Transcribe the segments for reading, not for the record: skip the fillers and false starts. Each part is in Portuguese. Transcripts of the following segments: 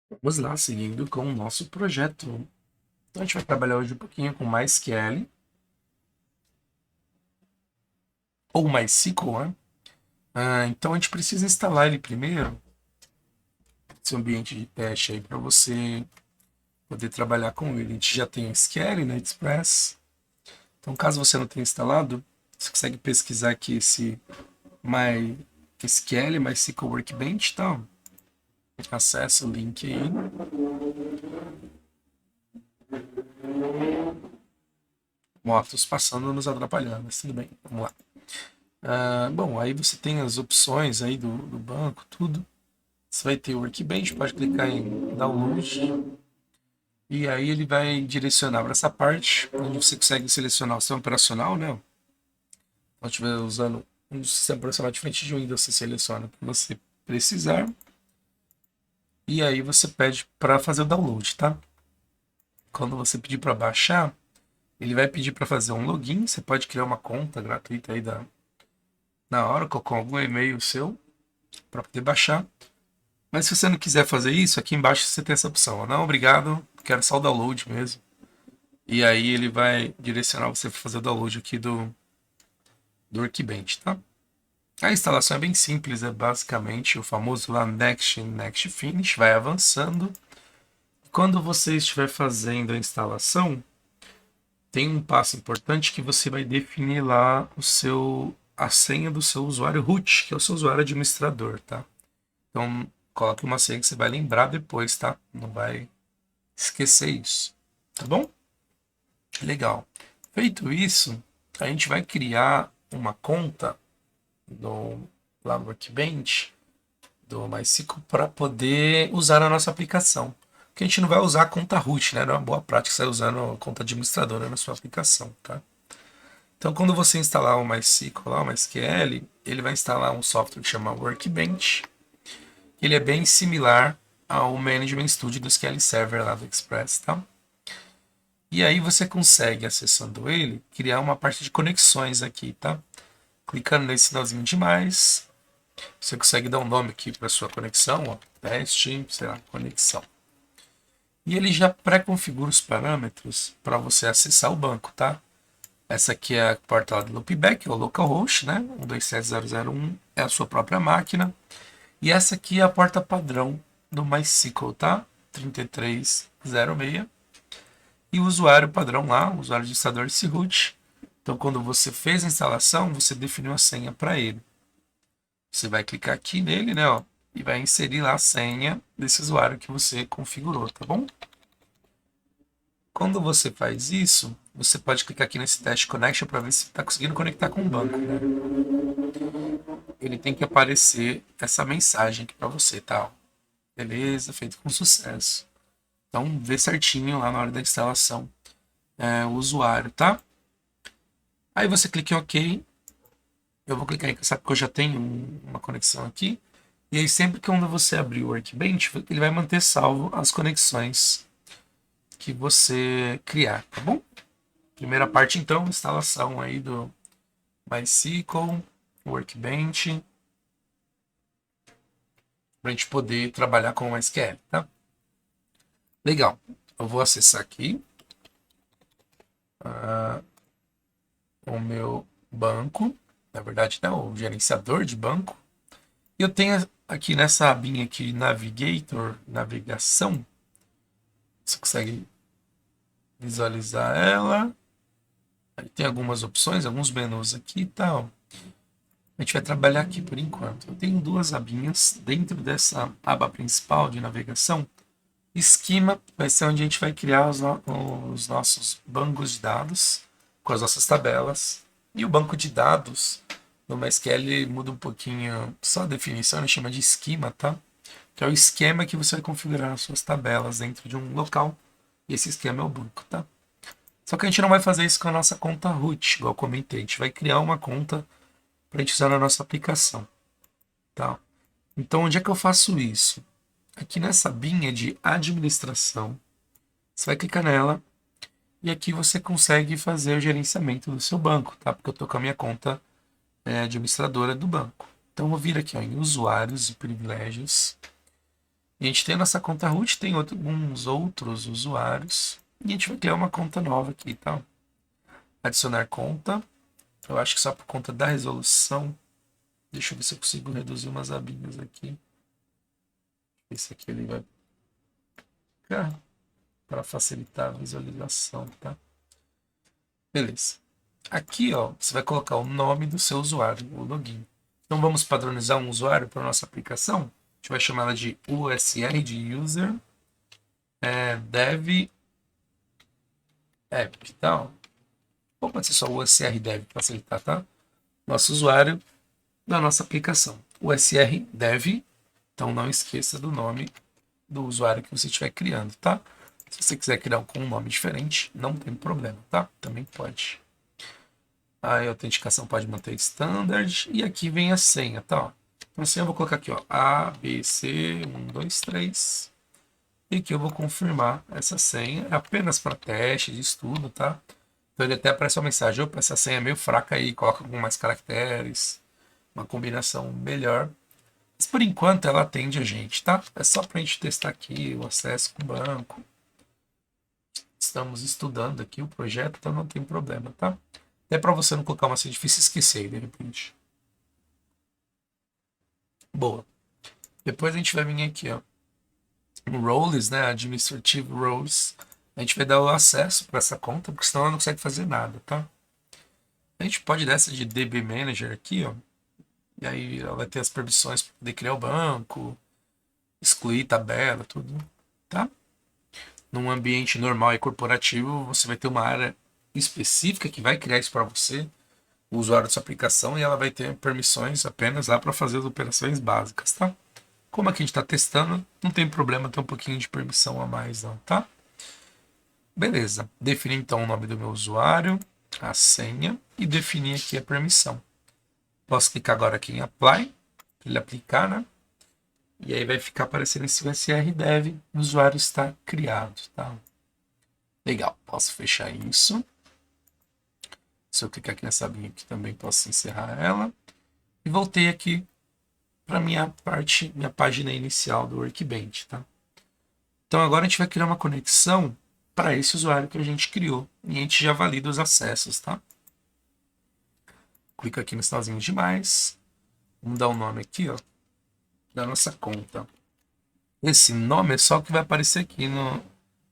Vamos lá, seguindo com o nosso projeto. Então, a gente vai trabalhar hoje um pouquinho com MySQL ou MySQL, né? Então, a gente precisa instalar ele primeiro, esse ambiente de teste aí, para você poder trabalhar com ele. A gente já tem o SQL, né, Express. Então, caso você não tenha instalado, você consegue pesquisar aqui esse MySQL, MySQL Workbench, tá? Acessa o link aí. Motos passando nos atrapalhando, mas tudo bem, vamos lá. Bom, aí você tem as opções aí do banco, tudo. Você vai ter o Workbench, pode clicar em Download e aí ele vai direcionar para essa parte onde você consegue selecionar o sistema operacional, né? Se estiver usando um sistema operacional diferente de Windows, você seleciona o que você precisar e aí você pede para fazer o download, tá? Quando você pedir para baixar, ele vai pedir para fazer um login. Você pode criar uma conta gratuita aí na hora, com algum e-mail seu para poder baixar. Mas se você não quiser fazer isso, aqui embaixo você tem essa opção. Não, obrigado, quero só o download mesmo. E aí ele vai direcionar você para fazer o download aqui do Workbench, tá? A instalação é bem simples, é basicamente o famoso lá Next, Next, Finish, vai avançando. Quando você estiver fazendo a instalação, tem um passo importante que você vai definir lá a senha do seu usuário root, que é o seu usuário administrador, tá? Então, coloque uma senha que você vai lembrar depois, tá? Não vai esquecer isso, tá bom? Legal. Feito isso, a gente vai criar uma conta lá no Workbench do MySQL para poder usar a nossa aplicação. Porque a gente não vai usar a conta root, né? Não é uma boa prática você usando a conta administradora na sua aplicação, tá? Então, quando você instalar o MySQL lá, o MySQL, ele vai instalar um software que chama Workbench. Ele é bem similar ao Management Studio do SQL Server lá do Express, tá? E aí você consegue, acessando ele, criar uma parte de conexões aqui, tá? Clicando nesse sinalzinho de mais, você consegue dar um nome aqui para sua conexão, ó, teste, sei lá, conexão. E ele já pré-configura os parâmetros para você acessar o banco, tá? Essa aqui é a porta do loopback, é o localhost, né? 127.0.0.1 é a sua própria máquina. E essa aqui é a porta padrão do MySQL, tá? 3306. E o usuário padrão lá, o usuário administrador desse root. Então, quando você fez a instalação, você definiu a senha para ele. Você vai clicar aqui nele, né, ó, e vai inserir lá a senha desse usuário que você configurou, tá bom? Quando você faz isso, você pode clicar aqui nesse teste connection para ver se está conseguindo conectar com o banco, né? Ele tem que aparecer essa mensagem aqui para você, tá? Beleza, feito com sucesso. Então, vê certinho lá na hora da instalação o usuário, tá? Aí você clica em OK. Eu vou clicar em sabe que eu já tenho uma conexão aqui. E aí sempre que quando você abrir o Workbench, ele vai manter salvo as conexões que você criar, tá bom? Primeira parte então, instalação aí do MySQL, Workbench, para a gente poder trabalhar com o MySQL, tá? Legal. Eu vou acessar aqui o meu banco, na verdade não, o gerenciador de banco. E eu tenho aqui nessa abinha aqui, Navigator, navegação, você consegue visualizar ela. Aí tem algumas opções, alguns menus aqui e tal. A gente vai trabalhar aqui por enquanto. Eu tenho duas abinhas dentro dessa aba principal de navegação. Esquema vai ser onde a gente vai criar os nossos bancos de dados com as nossas tabelas. E o banco de dados no MySQL muda um pouquinho só a definição, ele chama de esquema, tá? Que é o esquema que você vai configurar as suas tabelas dentro de um local. E esse esquema é o banco, tá? Só que a gente não vai fazer isso com a nossa conta root, igual eu comentei. A gente vai criar uma conta para a gente usar na nossa aplicação, tá? Então, onde é que eu faço isso? Aqui nessa abinha de administração, você vai clicar nela e aqui você consegue fazer o gerenciamento do seu banco, tá? Porque eu estou com a minha conta administradora do banco. Então, eu vou vir aqui ó, em usuários e privilégios A gente tem a nossa conta root, tem alguns outros usuários. E a gente vai criar uma conta nova aqui, tá? Adicionar conta. Eu acho que só por conta da resolução. Deixa eu ver se eu consigo reduzir umas abinhas aqui. Esse aqui ele vai ficar para facilitar a visualização, tá? Beleza. Aqui, ó, você vai colocar o nome do seu usuário, o login. Então vamos padronizar um usuário para nossa aplicação. A gente vai chamar ela de USR, de User Dev App, tá? Ou pode ser só USR Dev para facilitar, tá? Nosso usuário da nossa aplicação. USR Dev. Então não esqueça do nome do usuário que você estiver criando, tá? Se você quiser criar com um nome diferente, não tem problema, tá? Também pode. A autenticação pode manter standard. E aqui vem a senha, tá? Então assim eu vou colocar aqui, ó, A, B, C, 1, 2, 3. E aqui eu vou confirmar essa senha. É apenas para teste de estudo, tá? Então ele até aparece uma mensagem, opa, essa senha é meio fraca aí, coloca com mais caracteres, uma combinação melhor. Mas por enquanto ela atende a gente, tá? É só para a gente testar aqui o acesso com o banco. Estamos estudando aqui o projeto, então não tem problema, tá? É para você não colocar uma senha difícil e esquecer de repente. Boa. Depois a gente vai vir aqui, ó, no Roles, né? Administrative Roles. A gente vai dar o acesso para essa conta, porque senão ela não consegue fazer nada, tá? A gente pode dar essa de DB Manager aqui, ó. E aí ela vai ter as permissões para poder criar o banco, excluir tabela, tudo, tá? Num ambiente normal e corporativo, você vai ter uma área específica que vai criar isso para você, o usuário da sua aplicação, e ela vai ter permissões apenas lá para fazer as operações básicas, tá? Como aqui a gente está testando, não tem problema ter um pouquinho de permissão a mais, não, tá? Beleza. Definir então o nome do meu usuário, a senha e definir aqui a permissão. Posso clicar agora aqui em Apply, para ele aplicar, né? E aí vai ficar aparecendo esse USR Dev, o usuário está criado, tá? Legal, posso fechar isso. Se eu clicar aqui nessa abinha aqui também posso encerrar ela. E voltei aqui para minha página inicial do Workbench, tá? Então agora a gente vai criar uma conexão para esse usuário que a gente criou. E a gente já valida os acessos, tá? Clica aqui no sinalzinho de mais. Vamos dar um nome aqui, ó, da nossa conta. Esse nome é só o que vai aparecer aqui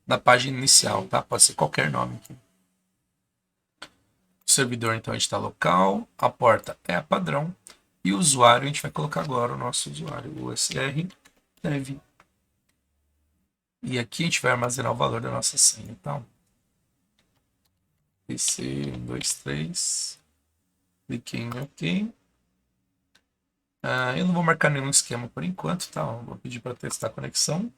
na página inicial, tá? Pode ser qualquer nome aqui. O servidor, então, está local. A porta é a padrão. E o usuário, a gente vai colocar agora o nosso usuário, o USR Dev. E aqui a gente vai armazenar o valor da nossa senha, tá? PC 1, 2, 3. Cliquei em OK. Eu não vou marcar nenhum esquema por enquanto, tá? Eu vou pedir para testar a conexão.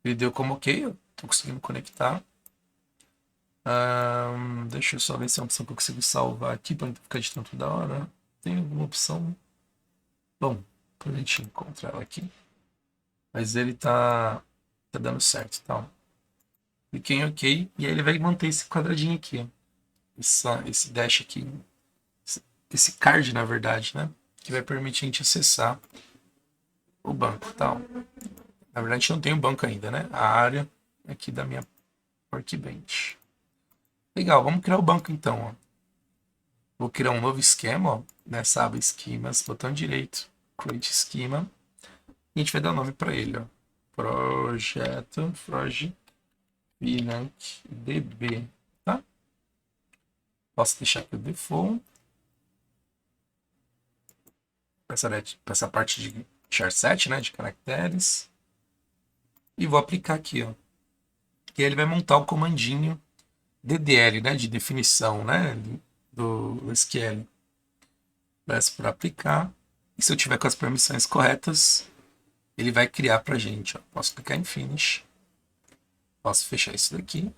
Ele deu como OK, eu estou conseguindo conectar. Deixa eu só ver se é uma opção que eu consigo salvar aqui para não ficar de tanto da hora. Tem alguma opção? Bom, depois a gente encontra ela aqui. Mas ele tá dando certo, tá? Cliquei em OK e aí ele vai manter esse quadradinho aqui, ó. Esse dash aqui, esse card, na verdade, né? Que vai permitir a gente acessar o banco, tá? Na verdade, a gente não tem o banco ainda, né? A área aqui da minha Workbench. Legal, vamos criar o banco então, ó. Vou criar um novo esquema, ó, nessa aba esquemas, botão direito, create esquema, e a gente vai dar o nome para ele, ó. Projeto Financ DB, tá? Posso deixar aqui o default. Para essa parte de charset, né, de caracteres. E vou aplicar aqui, ó. E ele vai montar o comandinho DDL, né, de definição, né, do SQL. Peço para aplicar. E se eu tiver com as permissões corretas, ele vai criar para a gente, ó. Posso clicar em Finish. Posso fechar isso daqui.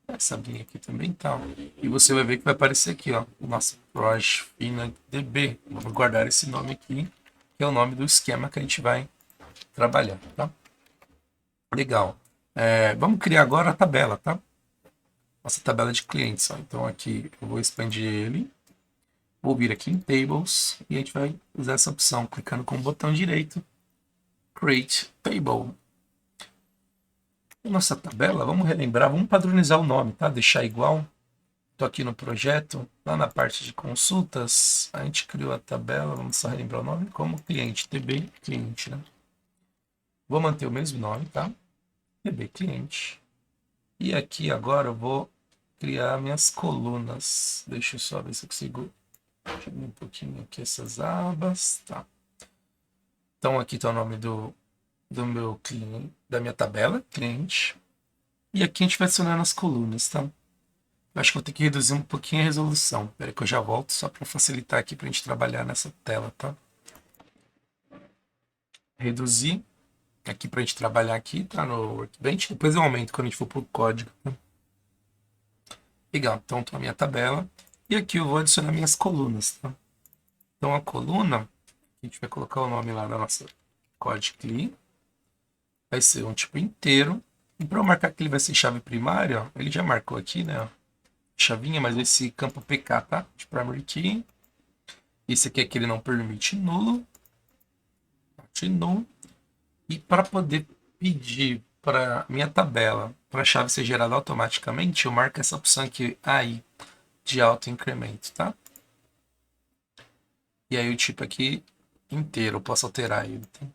Essa linha aqui também tá. E você vai ver que vai aparecer aqui, ó, o nosso Project Financ DB. Vamos guardar esse nome aqui, que é o nome do esquema que a gente vai trabalhar, tá? Legal. Vamos criar agora a tabela, tá? Nossa tabela de clientes, ó. Então aqui eu vou expandir ele. Vou vir aqui em Tables e a gente vai usar essa opção, clicando com o botão direito, Create Table. Nossa tabela, vamos relembrar, vamos padronizar o nome, tá? Deixar igual. Estou aqui no projeto, lá na parte de consultas, a gente criou a tabela, vamos só relembrar o nome, como cliente, TB cliente, né? Vou manter o mesmo nome, tá? TB cliente. E aqui agora eu vou criar minhas colunas. Deixa eu só ver se eu consigo diminuir um pouquinho aqui essas abas, tá? Então aqui está o nome do meu cliente, da minha tabela, cliente. E aqui a gente vai adicionar as colunas, tá? Eu acho que vou ter que reduzir um pouquinho a resolução. Espera que eu já volto só para facilitar aqui para a gente trabalhar nessa tela, tá? Reduzir aqui para a gente trabalhar aqui, tá? No Workbench. Depois eu aumento quando a gente for pro código. Tá? Legal, então tô a minha tabela. E aqui eu vou adicionar minhas colunas, tá? Então a coluna, a gente vai colocar o nome lá da nossa code CLI. Vai ser um tipo inteiro. E para eu marcar que ele vai ser chave primária, ó, ele já marcou aqui, né? Ó, chavinha, mas esse campo PK, tá? De primary key. Esse aqui é que ele não permite nulo. Null. E para poder pedir para minha tabela, para a chave ser gerada automaticamente, eu marco essa opção aqui, aí, de auto-incremento, tá? E aí o tipo aqui inteiro, eu posso alterar ele, tá?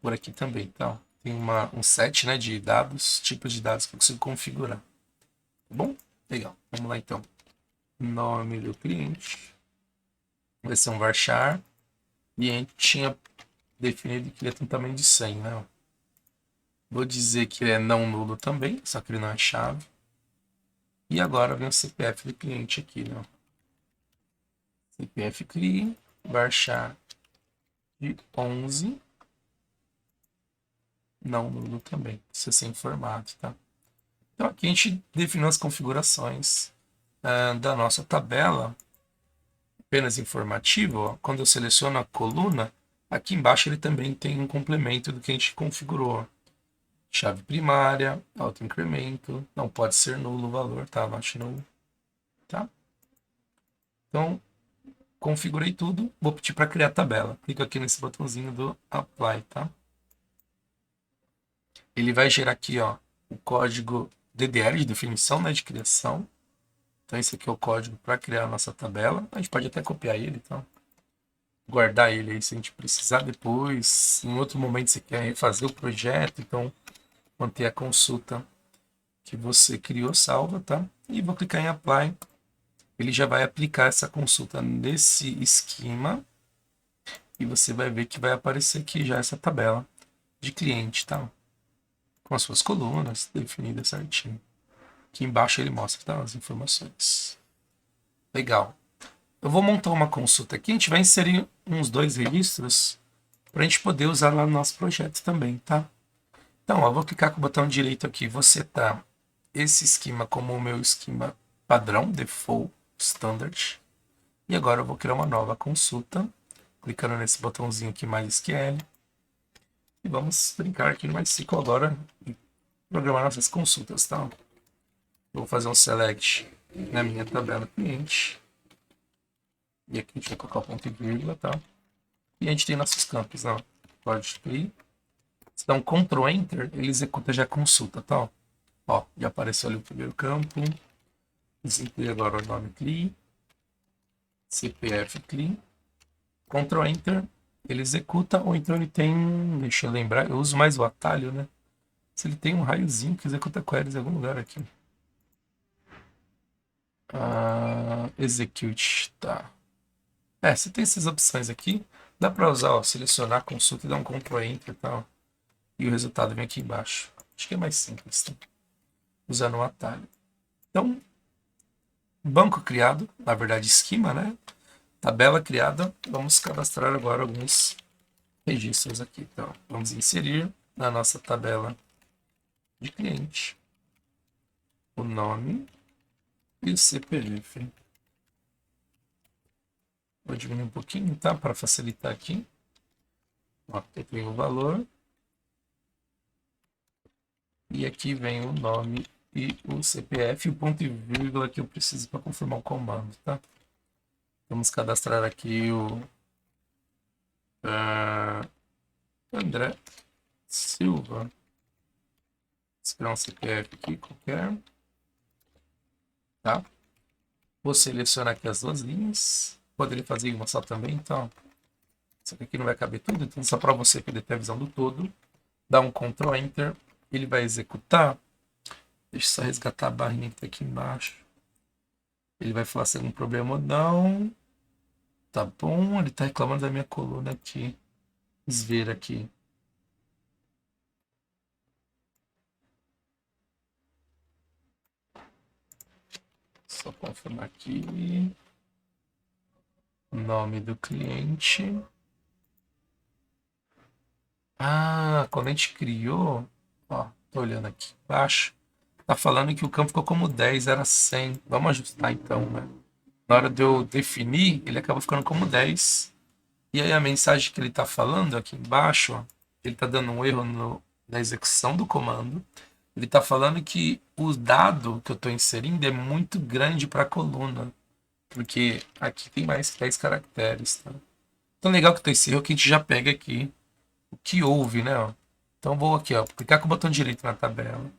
Por aqui também, então. Tem um set, né, de dados, tipos de dados que eu consigo configurar. Tá bom? Legal. Vamos lá, então. Nome do cliente. Vai ser um varchar. E a gente tinha definido que ele tem um tamanho de 100, né? Vou dizer que ele é não nulo também, só que ele não é chave. E agora vem o CPF do cliente aqui, né? CPF CLI, varchar de 11. Não nulo também, precisa ser informado, tá? Então aqui a gente definiu as configurações da nossa tabela, apenas informativo. Ó, quando eu seleciono a coluna, aqui embaixo ele também tem um complemento do que a gente configurou. Chave primária, auto-incremento, não pode ser nulo o valor, tá? Abaixo nulo, tá? Então, configurei tudo, vou pedir para criar a tabela. Clico aqui nesse botãozinho do Apply, tá? Ele vai gerar aqui, ó, o código DDL de definição, né, de criação. Então esse aqui é o código para criar a nossa tabela. A gente pode até copiar ele, então guardar ele aí se a gente precisar depois. Em outro momento você quer refazer o projeto, então manter a consulta que você criou salva, tá? E vou clicar em Apply. Ele já vai aplicar essa consulta nesse esquema e você vai ver que vai aparecer aqui já essa tabela de cliente, tá? Com as suas colunas definidas certinho. Aqui embaixo ele mostra, tá, as informações. Legal. Eu vou montar uma consulta aqui, a gente vai inserir uns 2 registros para a gente poder usar lá no nosso projeto também, tá? Então, ó, eu vou clicar com o botão direito aqui, vou setar esse esquema como o meu esquema padrão, default, standard. E agora eu vou criar uma nova consulta, clicando nesse botãozinho aqui, MySQL. E vamos brincar aqui no MySQL agora e programar nossas consultas, tá? Vou fazer um select na minha tabela cliente. E aqui a gente vai colocar o ponto e vírgula, tá? E a gente tem nossos campos, ó. Código CLI. Se dá um Ctrl Enter, ele executa já a consulta, tá? Ó, já apareceu ali o primeiro campo. Inclui agora o nome CLI. CPF CLI. Ctrl Enter, ele executa, ou então ele tem, deixa eu lembrar, eu uso mais o atalho, né? Se ele tem um raiozinho que executa queries em algum lugar aqui. Execute, tá. Você tem essas opções aqui. Dá para usar, ó, selecionar a consulta e dar um Ctrl Enter e tal. E o resultado vem aqui embaixo. Acho que é mais simples, tá? Usando o atalho. Então, banco criado, na verdade esquema, né? Tabela criada. Vamos cadastrar agora alguns registros aqui. Então, vamos inserir na nossa tabela de cliente o nome e o CPF. Vou diminuir um pouquinho, tá? Para facilitar aqui. Ó, aqui tem o valor. E aqui vem o nome e o CPF e o ponto e vírgula que eu preciso para confirmar o comando, tá? Vamos cadastrar aqui André Silva. Esperar um CPF aqui qualquer. Tá? Vou selecionar aqui as duas linhas. Poderia fazer uma só também, então. Isso aqui não vai caber tudo, então só para você poder ter a visão do todo. Dá um Ctrl Enter. Ele vai executar. Deixa eu só resgatar a barrinha que tá aqui embaixo. Ele vai falar se tem algum problema ou não. Tá bom, ele tá reclamando da minha coluna aqui. Vamos ver aqui. Só confirmar aqui. Nome do cliente. Ah, quando a gente criou, ó, tô olhando aqui embaixo, tá falando que o campo ficou como 10, era 100. Vamos ajustar então, né? Na hora de eu definir, ele acaba ficando como 10. E aí a mensagem que ele tá falando aqui embaixo, ó, ele tá dando um erro na execução do comando. Ele tá falando que o dado que eu tô inserindo é muito grande para a coluna, porque aqui tem mais 10 caracteres, tá? Então legal que eu tô esse erro que a gente já pega aqui o que houve, né? Ó. Então vou aqui, ó, clicar com o botão direito na tabela.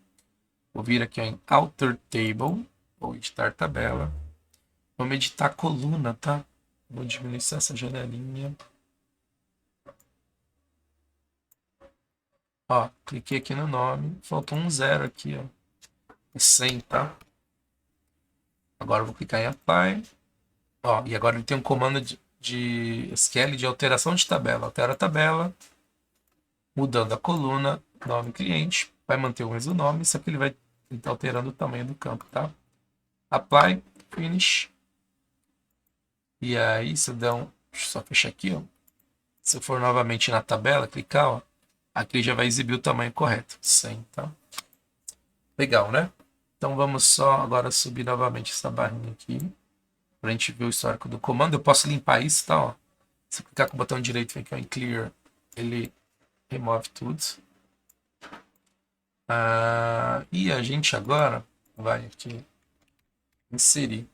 Vou vir aqui ó, em Alter Table. Vou editar tabela. Vamos editar a coluna, tá? Vou diminuir essa janelinha. Ó, cliquei aqui no nome. Faltou um 0 aqui, ó. É 100, tá? Agora eu vou clicar em Apply. Ó, e agora ele tem um comando de SQL de alteração de tabela. Altera a tabela. Mudando a coluna, nome cliente, vai manter o mesmo nome, só que ele tá alterando o tamanho do campo, tá? Apply, Finish. E aí, se eu der um... Deixa eu só fechar aqui, ó. Se eu for novamente na tabela, clicar, ó, aqui já vai exibir o tamanho correto, 100, tá? Legal, né? Então vamos só agora subir novamente essa barrinha aqui, pra gente ver o histórico do comando. Eu posso limpar isso, tá? Ó. Se eu clicar com o botão direito, vem aqui ó, em Clear, ele remove tudo. E a gente agora vai aqui inserir.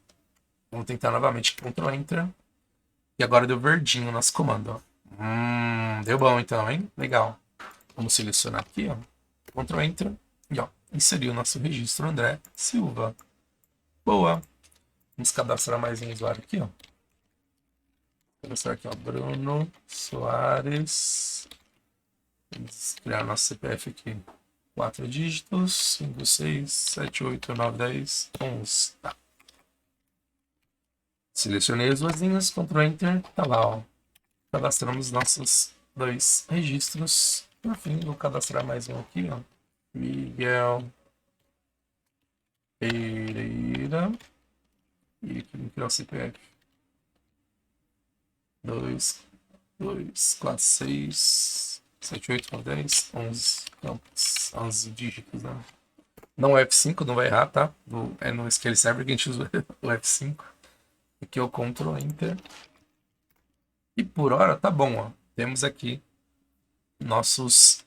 Vamos tentar novamente Ctrl Enter. E agora deu verdinho o nosso comando. Ó. Deu bom então, hein? Legal. Vamos selecionar aqui, ó. Ctrl Enter. E ó, inseriu o nosso registro André Silva. Boa. Vamos cadastrar mais um usuário aqui, ó. Cadastrar aqui, ó. Bruno Soares. Vamos criar nosso CPF aqui. 4 dígitos, 5, 6, 7, 8, 9, 10, 11. Tá. Selecionei as duas linhas, Ctrl Enter, tá lá, ó. Cadastramos nossos dois registros. Por fim, vou cadastrar mais um aqui, ó. Miguel Pereira. E aqui vou criar o CPF. 2, 2, 4, 6, 7, 8, 9, 10, 11 campos, 11 dígitos, né? Não é F5, não vai errar, tá? É no SQL Server que a gente usa o F5. Aqui é o Ctrl Enter. E por hora tá bom, ó. Temos aqui nossos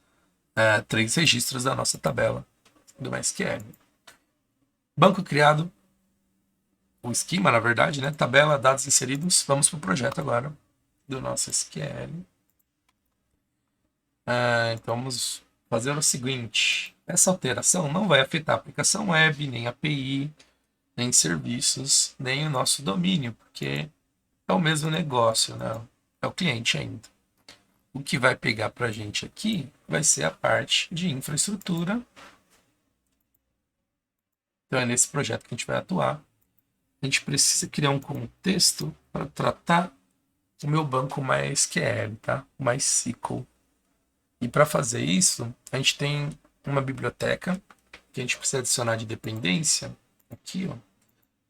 3 registros da nossa tabela do MySQL. Banco criado. O esquema, na verdade, né? Tabela, dados inseridos. Vamos para o projeto agora do nosso SQL. Então vamos fazer o seguinte. Essa alteração não vai afetar a aplicação web, nem API, nem serviços, nem o nosso domínio, porque é o mesmo negócio, né? É o cliente ainda. O que vai pegar para a gente aqui vai ser a parte de infraestrutura. Então é nesse projeto que a gente vai atuar. A gente precisa criar um contexto para tratar o meu banco MySQL, tá? MySQL. E para fazer isso, a gente tem uma biblioteca que a gente precisa adicionar de dependência aqui, ó.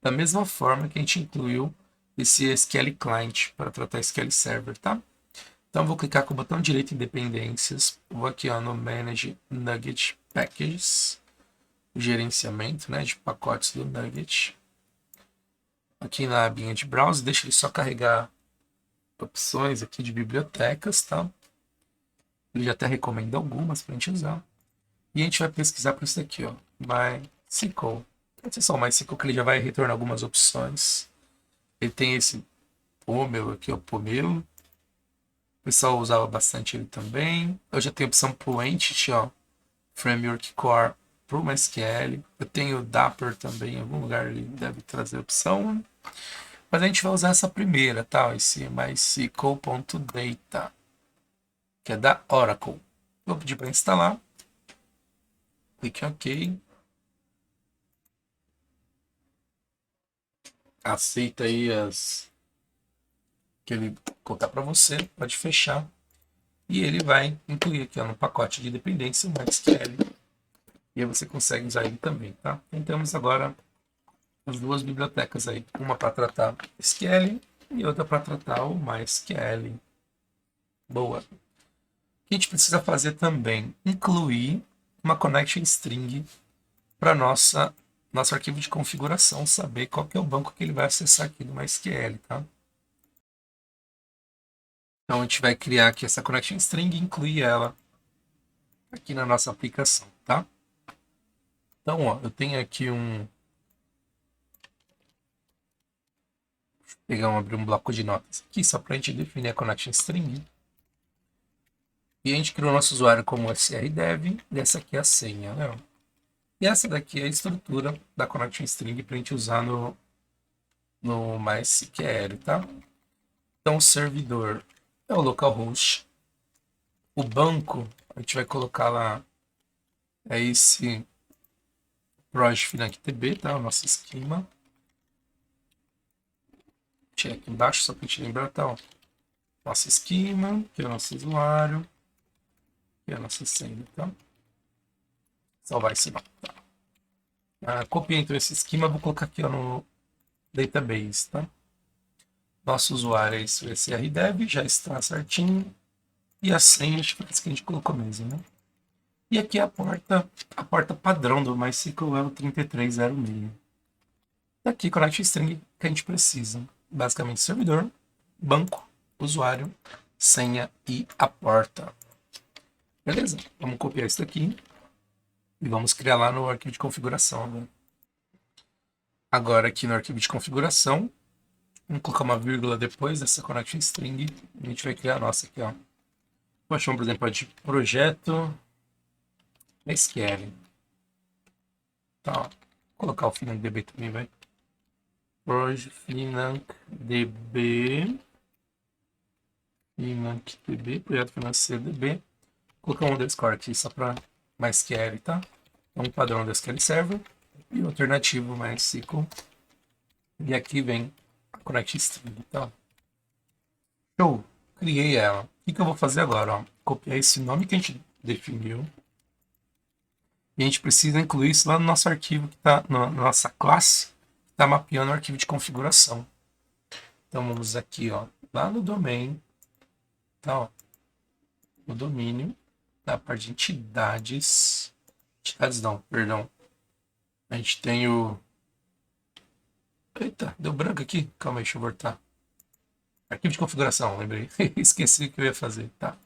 Da mesma forma que a gente incluiu esse SQL Client para tratar SQL Server, tá? Então, vou clicar com o botão direito em dependências. Vou aqui ó, no Manage Nugget Packages. Gerenciamento, né, de pacotes do Nugget. Aqui na abinha de Browse, deixa ele só carregar opções aqui de bibliotecas, tá? Ele já até recomenda algumas para a gente usar. E a gente vai pesquisar por isso aqui, ó. MySQL. Não sei só o MySQL que ele já vai retornar algumas opções. Ele tem esse Pomelo aqui, ó. Pomelo. pessoal usava bastante ele também. Eu já tenho a opção para o Entity, ó, Framework Core para o MySQL. Eu tenho o Dapper também, em algum lugar ele deve trazer a opção. Mas a gente vai usar essa primeira, tá? Esse mysql.data, que é da Oracle. Vou pedir para instalar. Clique em OK. Aceita aí as que ele colocar para você. Pode fechar. E ele vai incluir aqui ó, no pacote de dependência o MySQL. E aí você consegue usar ele também, tá? Então temos agora as duas bibliotecas aí. Uma para tratar SQL e outra para tratar o MySQL. Boa. O que a gente precisa fazer também? Incluir uma connection string para nosso arquivo de configuração, saber qual que é o banco que ele vai acessar aqui no MySQL, tá? Então a gente vai criar aqui essa connection string e incluir ela aqui na nossa aplicação, tá? Então, ó, eu tenho aqui abrir um bloco de notas aqui, só para a gente definir a connection string. E a gente criou nosso usuário como srdev, e essa aqui é a senha, né? E essa daqui é a estrutura da connection string para a gente usar no MySQL, tá? Então, o servidor é o localhost. O banco, a gente vai colocar lá, é esse project financtb, tá? O nosso esquema. Tinha aqui embaixo, só para a gente lembrar, tá? Ó. Nosso esquema, que é o nosso usuário, que é a nossa senha, tá? Salvar esse nome, tá? Copiei então esse esquema, vou colocar aqui ó, no database, tá? Nosso usuário é esse srdev, já está certinho. E a senha, acho que foi isso que a gente colocou mesmo, né? E aqui a porta padrão do MySQL é o 3306. Aqui, connection string que a gente precisa. Basicamente, servidor, banco, usuário, senha e a porta. Beleza? Vamos copiar isso daqui e vamos criar lá no arquivo de configuração. Né? Agora, aqui no arquivo de configuração, vamos colocar uma vírgula depois dessa connection string e a gente vai criar a nossa aqui, ó. Vou chamar, por exemplo, de projeto SQL. Tá, ó. Vou colocar o FinanceDB também, vai. Project FinanceDB. FinanceDB, projeto financeiro DB. Vou colocar um underscore aqui só para MySQL, tá? É um padrão do SQL Server e o alternativo MySQL. E aqui vem a connection string, tá? Show! Criei ela. O que eu vou fazer agora? Ó? Copiar esse nome que a gente definiu. E a gente precisa incluir isso lá no nosso arquivo que está na nossa classe, que está mapeando o arquivo de configuração. Então vamos aqui, ó, lá no domain, tá, ó, no domínio, na parte de entidades não, perdão. A gente tem o... Eita, deu branco aqui. Calma aí, deixa eu voltar. Arquivo de configuração, lembrei. Esqueci o que eu ia fazer, tá?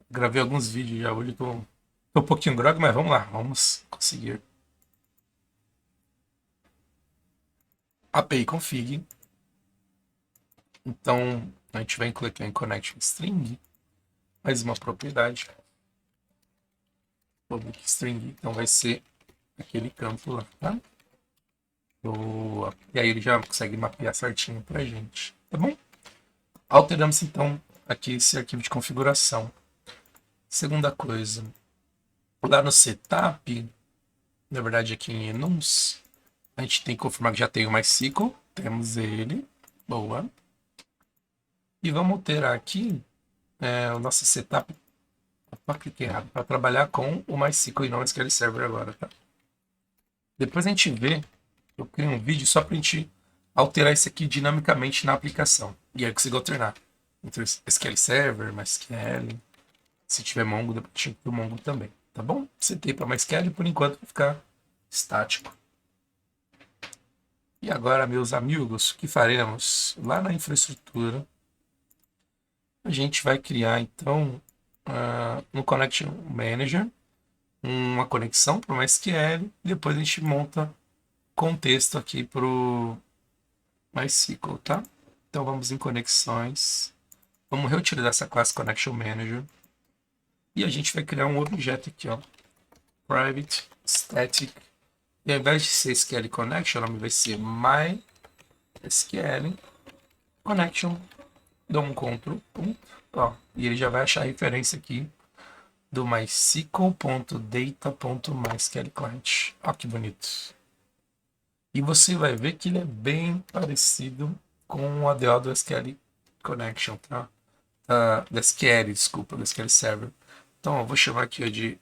Gravei alguns vídeos já hoje, tô um pouquinho grog, mas vamos lá, vamos conseguir. API config. Então, a gente vai incluir aqui em connection string mais uma propriedade. Public string, então vai ser aquele campo lá, tá? Boa. E aí ele já consegue mapear certinho pra gente, tá bom? Alteramos então aqui esse arquivo de configuração. Segunda coisa, lá no setup, na verdade aqui em enums, a gente tem que confirmar que já tem o MySQL, temos ele, boa. E vamos alterar aqui o nosso setup, cliquei errado, para trabalhar com o MySQL e não o SQL Server agora, tá? Depois a gente vê, eu crio um vídeo só para a gente alterar isso aqui dinamicamente na aplicação. E aí eu consigo alternar entre SQL Server, MySQL, se tiver Mongo, depois eu o Mongo também, tá bom? Setei para MySQL por enquanto vai ficar estático. E agora, meus amigos, o que faremos? Lá na infraestrutura, a gente vai criar, então, no Connection Manager, uma conexão para o MySQL, e depois a gente monta contexto aqui para o MySQL, tá? Então, vamos em conexões, Vamos reutilizar essa classe Connection Manager. E a gente vai criar um objeto aqui, ó. Private Static. E ao invés de ser SQL Connection, o nome vai ser MySQL Connection. Dá um Ctrl, ó, e ele já vai achar a referência aqui do mysql.data.mysqlclient. Ó, que bonito. E você vai ver que ele é bem parecido com o ADO do SQL Connection, tá? Da SQL, desculpa, do SQL Server. Então, eu vou chamar aqui de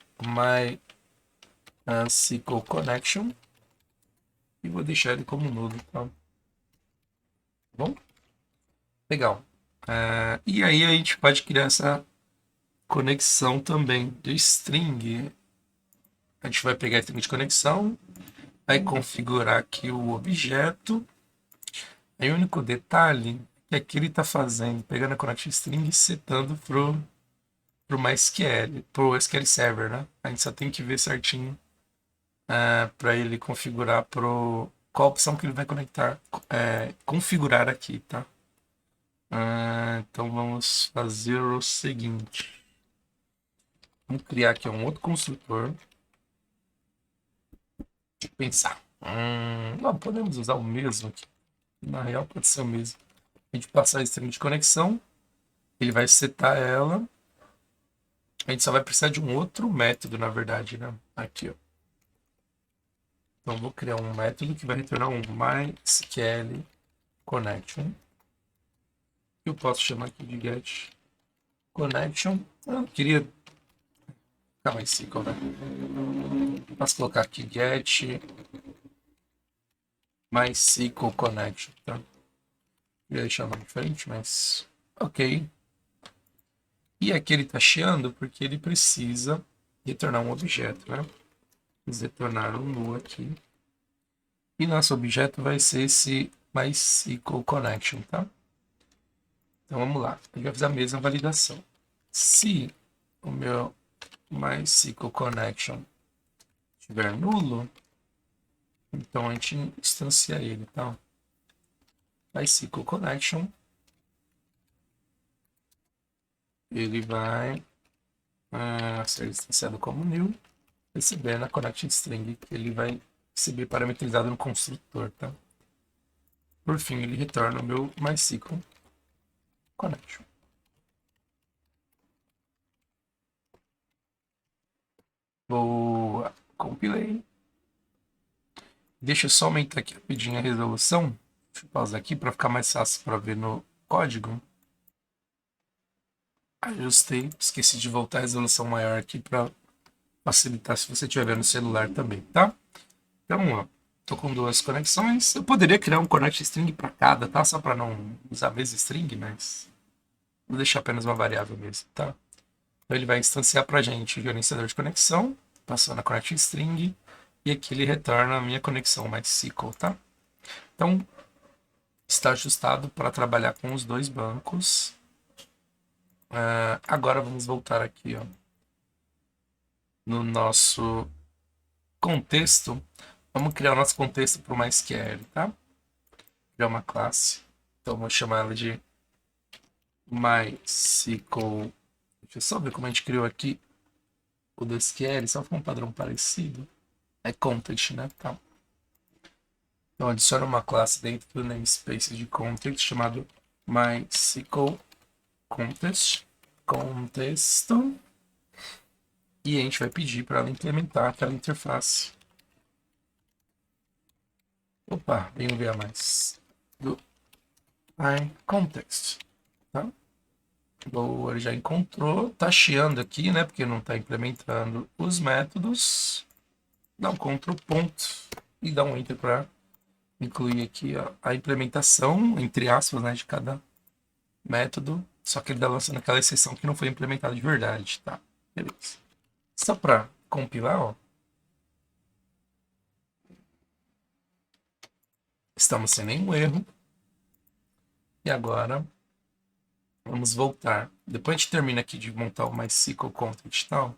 MySQL Connection e vou deixar ele como nulo, tá? Bom? Legal. E aí a gente pode criar essa conexão também do string. A gente vai pegar a string de conexão, vai configurar aqui o objeto. Aí o único detalhe é que aqui ele está fazendo, pegando a connection string e setando pro MySQL, pro SQL Server, né? A gente só tem que ver certinho para ele configurar qual opção que ele vai conectar, configurar aqui, tá? Então vamos fazer o seguinte. Vamos criar aqui um outro construtor. Deixa eu pensar. Não, podemos usar o mesmo aqui. Na real pode ser o mesmo. A gente passar a string de conexão. Ele vai setar ela. A gente só vai precisar de um outro método, na verdade, né? Aqui, ó. Então vou criar um método que vai retornar um MySQL Connection. Eu posso chamar aqui de get connection. Eu queria MySQL, né? Posso colocar aqui get MySQL Connection, tá? Queria deixar o nome diferente, mas ok. E aqui ele está chiando porque ele precisa retornar um objeto, né? Vamos retornar um null aqui. E nosso objeto vai ser esse MySQL Connection, tá? Então vamos lá. A gente vai fazer a mesma validação. Se o meu MySQL Connection estiver nulo, então a gente instancia ele, tá? MySQL Connection. Ele vai ser instanciado como new, recebendo a connection string que ele vai receber parametrizado no construtor, tá? Por fim, ele retorna o meu MySQL Connection. Boa, compilei. Deixa eu só aumentar aqui rapidinho a resolução. Deixa eu pausar aqui para ficar mais fácil para ver no código. Ajustei, esqueci de voltar a resolução maior aqui para facilitar se você estiver vendo no celular também, tá? Então, ó, tô com duas conexões. Eu poderia criar um connect string para cada, tá? Só para não usar a mesma string, mas vou deixar apenas uma variável mesmo, tá? Então ele vai instanciar para a gente o gerenciador de conexão, passando a connect string, e aqui ele retorna a minha conexão MySQL, tá? Então, está ajustado para trabalhar com os dois bancos. Agora vamos voltar aqui, ó, no nosso contexto. Vamos criar o nosso contexto para o MySQL, tá? Criar uma classe. Então, vou chamar ela de MySQL. Deixa eu só ver como a gente criou aqui o do SQL, só for um padrão parecido. É context, né? Tá. Então, adiciona uma classe dentro do namespace de context chamado MySQL Context. Contexto. E a gente vai pedir para ela implementar aquela interface. Opa, vem ver a mais. Do MyContext. Tá? Boa, ele já encontrou. Tá chiando aqui, né? Porque não está implementando os métodos. Dá um Ctrl ponto e dá um Enter para incluir aqui a implementação, entre aspas, né, de cada método. Só que ele está lançando aquela exceção que não foi implementada de verdade, tá? Beleza. Só para compilar, ó. Estamos sem nenhum erro. E agora vamos voltar. Depois a gente termina aqui de montar o MySQL Context e tal.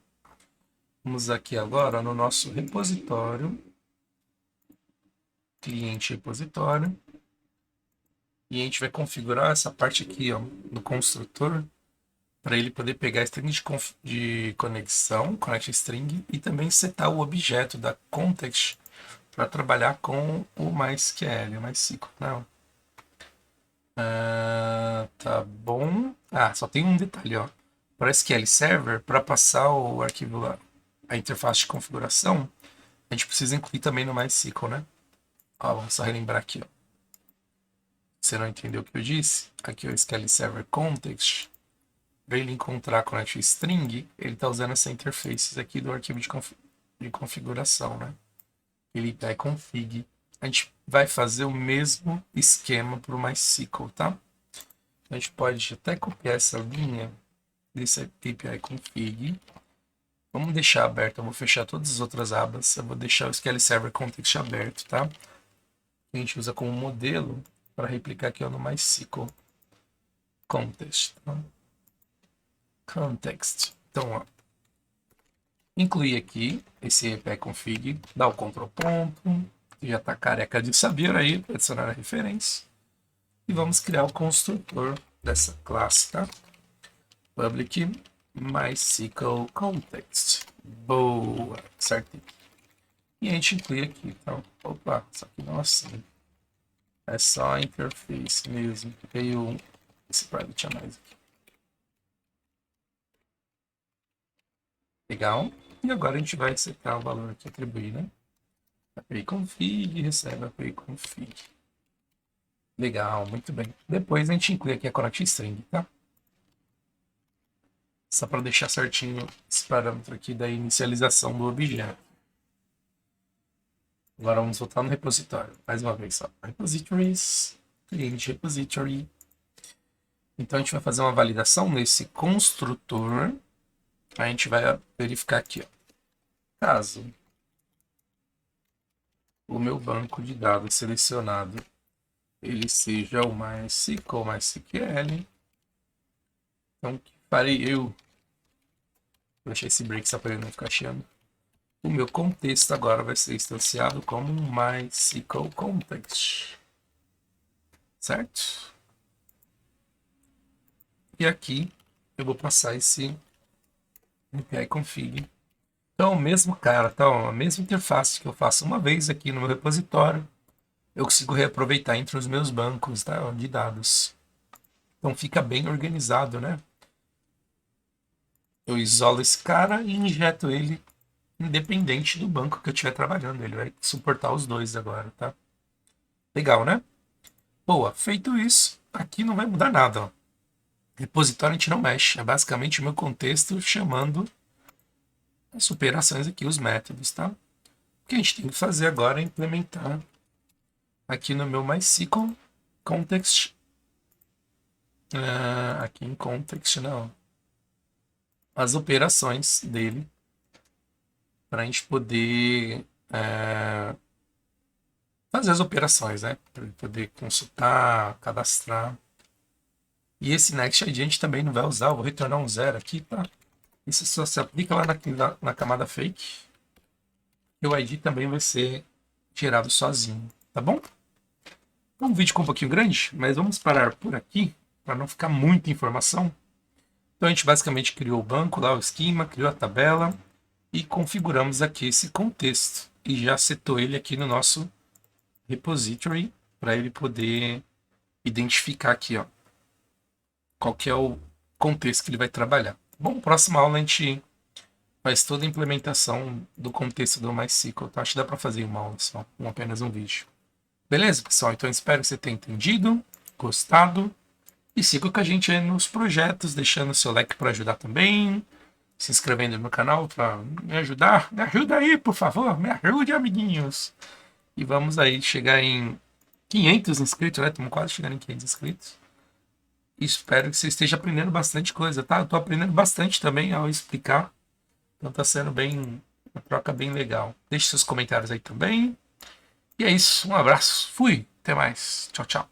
Vamos aqui agora no nosso repositório. Cliente repositório. E a gente vai configurar essa parte aqui, ó, do construtor, para ele poder pegar a string de conexão, connect string, e também setar o objeto da context para trabalhar com o MySQL, o MySQL. Não. Tá bom. Só tem um detalhe, ó. Para SQL Server, para passar o arquivo lá, a interface de configuração, a gente precisa incluir também no MySQL, né? Ó, vamos só relembrar aqui, ó. Você não entendeu o que eu disse? Aqui o SQL Server Context, para ele encontrar a connect string, ele está usando essa interface aqui do arquivo de configuração, né? Ele é config. A gente vai fazer o mesmo esquema para o MySQL, tá? A gente pode até copiar essa linha desse API config. Vamos deixar aberto, eu vou fechar todas as outras abas. Eu vou deixar o SQL Server Context aberto, tá? A gente usa como modelo para replicar aqui ó, no MySQL Context. Tá? Context. Então, ó, incluir aqui esse API config, dá o Ctrl ponto, já está careca de saber aí, para adicionar a referência. E vamos criar o construtor dessa classe, tá? Public MySQL Context. Boa, certo? E a gente inclui aqui, então, opa, isso aqui não é assim. É só a interface mesmo. Veio esse private analyze aqui. Legal. E agora a gente vai setar o valor aqui, atribuir, né? API config, recebe API config. Legal, muito bem. Depois a gente inclui aqui a connect string, tá? Só para deixar certinho esse parâmetro aqui da inicialização do objeto. Agora vamos voltar no repositório. Mais uma vez, só. Repositories, cliente repository. Então a gente vai fazer uma validação nesse construtor. A gente vai verificar aqui, ó. Caso o meu banco de dados selecionado ele seja o MySQL, MySQL. Então, o que farei eu? Vou deixar esse break só para ele não ficar chiando. O meu contexto agora vai ser instanciado como um MySQL Context. Certo? E aqui eu vou passar esse API config. Então, o mesmo cara, tá? A mesma interface que eu faço uma vez aqui no meu repositório, eu consigo reaproveitar entre os meus bancos, tá? De dados. Então fica bem organizado, né? Eu isolo esse cara e injeto ele independente do banco que eu estiver trabalhando. Ele vai suportar os dois agora, tá? Legal, né? Boa, feito isso, aqui não vai mudar nada, ó. Repositório a gente não mexe. É basicamente o meu contexto chamando as operações aqui, os métodos, tá? O que a gente tem que fazer agora é implementar aqui no meu MySQL Context. Aqui em Context, não. As operações dele para a gente poder fazer as operações, né? Para ele poder consultar, cadastrar. E esse next ID a gente também não vai usar, eu vou retornar um zero aqui, tá? Isso só se aplica lá na camada fake. E o ID também vai ser gerado sozinho, tá bom? É um vídeo com um pouquinho grande, mas vamos parar por aqui, para não ficar muita informação. Então a gente basicamente criou o banco lá, o esquema, criou a tabela e configuramos aqui esse contexto. E já setou ele aqui no nosso repository, para ele poder identificar aqui, ó, qual que é o contexto que ele vai trabalhar. Bom, próxima aula a gente faz toda a implementação do contexto do MySQL, tá? Acho que dá para fazer uma aula só, com apenas um vídeo. Beleza, pessoal? Então espero que você tenha entendido, gostado, e siga com a gente aí nos projetos, deixando o seu like para ajudar também, se inscrevendo no canal para me ajudar. Me ajuda aí, por favor, me ajude, amiguinhos. E vamos aí chegar em 500 inscritos, né? Estamos quase chegando em 500 inscritos. Espero que você esteja aprendendo bastante coisa, tá? Eu tô aprendendo bastante também ao explicar. Então tá sendo uma troca bem legal. Deixe seus comentários aí também. E é isso, um abraço, fui, até mais, tchau, tchau.